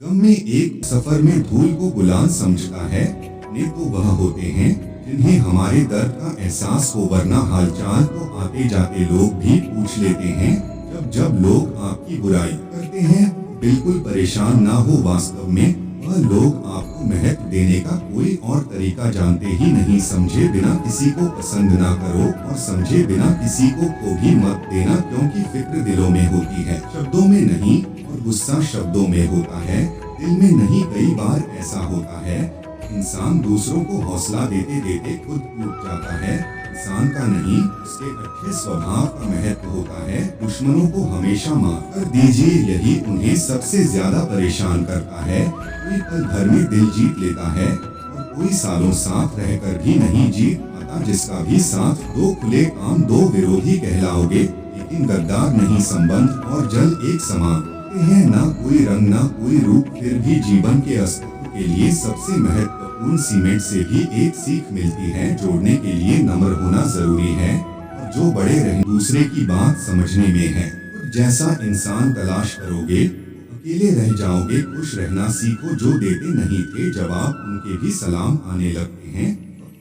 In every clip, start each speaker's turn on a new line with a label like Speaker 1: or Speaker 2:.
Speaker 1: गम में एक सफर में धूल को गुलाम समझता है, ने तो वह होते हैं जिन्हें हमारे दर्द का एहसास हो, वरना हालचाल तो आते जाते लोग भी पूछ लेते हैं। जब जब लोग आपकी बुराई करते हैं बिल्कुल परेशान ना हो, वास्तव में वह लोग आपको महत्व देने का कोई और तरीका जानते ही नहीं। समझे बिना किसी को पसंद ना करो और समझे बिना किसी को भी मत देना, क्योंकि फिक्र दिलों में होती है, शब्दों में नहीं, और गुस्सा शब्दों में होता है, दिल में नहीं। कई बार ऐसा होता है इंसान दूसरों को हौसला देते देते खुद टूट जाता है। इंसान का नहीं, उसके अच्छे स्वभाव का महत्व होता है। दुश्मनों को हमेशा माफ कर दीजिए, यही उन्हें सबसे ज्यादा परेशान करता है। कोई पल भर में दिल जीत लेता है और कोई सालों साथ रहकर भी नहीं जीत पाता। जिसका भी साथ दो खुले आम, दो विरोधी कहलाओगे, लेकिन गद्दार नहीं। संबंध और जल एक समान हैं, ना कोई रंग ना कोई रूप, फिर भी जीवन के अस्तित्व के लिए सबसे महत्वपूर्ण सीमेंट से भी एक सीख मिलती है। जोड़ने के लिए नम्र होना जरूरी है, और जो बड़े रहे दूसरे की बात समझने में है। और जैसा इंसान तलाश करोगे अकेले रह जाओगे। खुश रहना सीखो, जो देते नहीं थे जवाब उनके भी सलाम आने लगते हैं।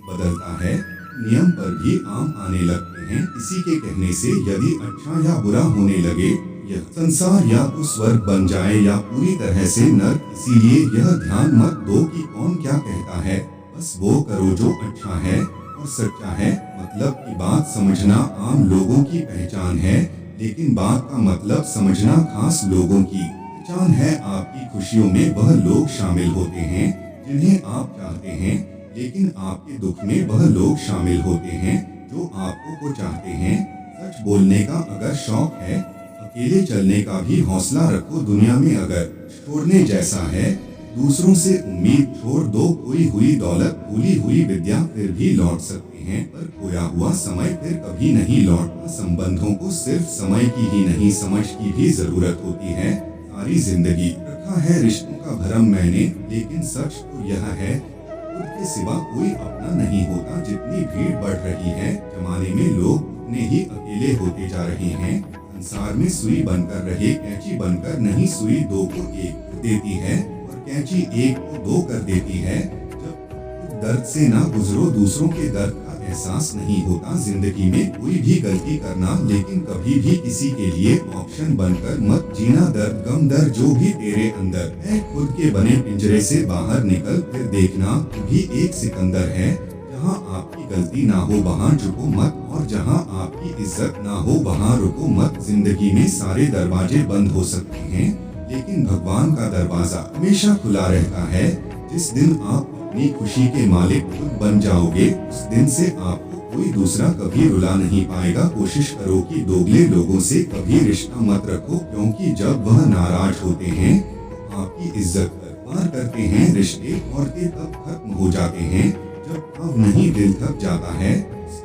Speaker 1: बदलता है, नियम पर भी आम आने लगते हैं। किसी के कहने से यदि अच्छा या बुरा होने लगे, यह संसार या तो स्वर्ग बन जाए या पूरी तरह से नर्क। इसीलिए यह ध्यान मत दो कि कौन क्या कहता है, बस वो करो जो अच्छा है और सच्चा है। मतलब की बात समझना आम लोगों की पहचान है, लेकिन बात का मतलब समझना खास लोगों की पहचान है। आपकी खुशियों में वह लोग शामिल होते हैं जिन्हें आप चाहते हैं, लेकिन आपके दुख में वह लोग शामिल होते हैं जो आपको को चाहते हैं। सच बोलने का अगर शौक है, अकेले चलने का भी हौसला रखो। दुनिया में अगर छोड़ने जैसा है, दूसरों से उम्मीद छोड़ दो। खोई हुई दौलत, भूली हुई विद्या फिर भी लौट सकते हैं, पर खोया हुआ समय फिर कभी नहीं लौटता। संबंधों को सिर्फ समय की ही नहीं, समझ की भी जरूरत होती है। सारी जिंदगी रखा है रिश्तों का भरम मैंने, लेकिन सच तो यह है खुद के सिवा कोई अपना नहीं होता। जितनी भीड़ बढ़ रही है जमाने में, लोग उतने ही अकेले होते जा रहे हैं। संसार में सुई बनकर रहे, कैंची बनकर नहीं। सुई दो को एक कर देती है और कैंची एक को दो कर देती है। जब दर्द से ना गुजरो, दूसरों के दर्द का एहसास नहीं होता। जिंदगी में कोई भी गलती करना, लेकिन कभी भी किसी के लिए ऑप्शन बनकर मत जीना। दर्द गम दर्द जो भी तेरे अंदर है, खुद के बने पिंजरे से बाहर निकल, फिर देखना भी एक सिकंदर है। जहाँ आपकी गलती ना हो वहाँ झुको मत, और जहाँ आपकी इज्जत ना हो वहाँ रुको मत। जिंदगी में सारे दरवाजे बंद हो सकते हैं, लेकिन भगवान का दरवाजा हमेशा खुला रहता है। जिस दिन आप अपनी खुशी के मालिक खुद बन जाओगे, उस दिन से आपको कोई दूसरा कभी रुला नहीं पाएगा। कोशिश करो कि दोगले लोगों से कभी रिश्ता मत रखो, क्योंकि जब वह नाराज होते हैं तो आपकी इज्जत पार करते हैं। रिश्ते और तब खत्म हो जाते हैं जब अब नहीं दिल थक जाता है।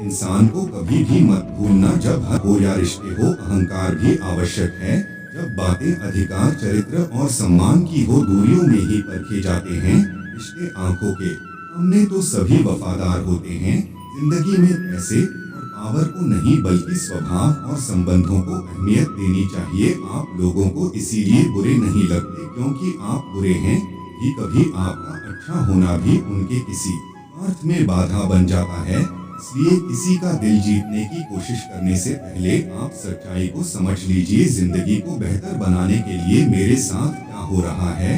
Speaker 1: इंसान को कभी भी मत भूलना, जब हक हो या रिश्ते हो, अहंकार भी आवश्यक है। जब बातें अधिकार, चरित्र और सम्मान की हो, दूरियों में ही परखे जाते हैं रिश्ते। आंखों के सामने तो सभी वफादार होते हैं। जिंदगी में पैसे और पावर को नहीं, बल्कि स्वभाव और संबंधों को अहमियत देनी चाहिए। आप लोगों को इसीलिए बुरे नहीं लगते क्योंकि आप बुरे हैं, ही कभी आपका अच्छा होना भी उनके किसी अर्थ में बाधा बन जाता है। इसलिए किसी का दिल जीतने की कोशिश करने से पहले आप सच्चाई को समझ लीजिए। जिंदगी को बेहतर बनाने के लिए मेरे साथ क्या हो रहा है।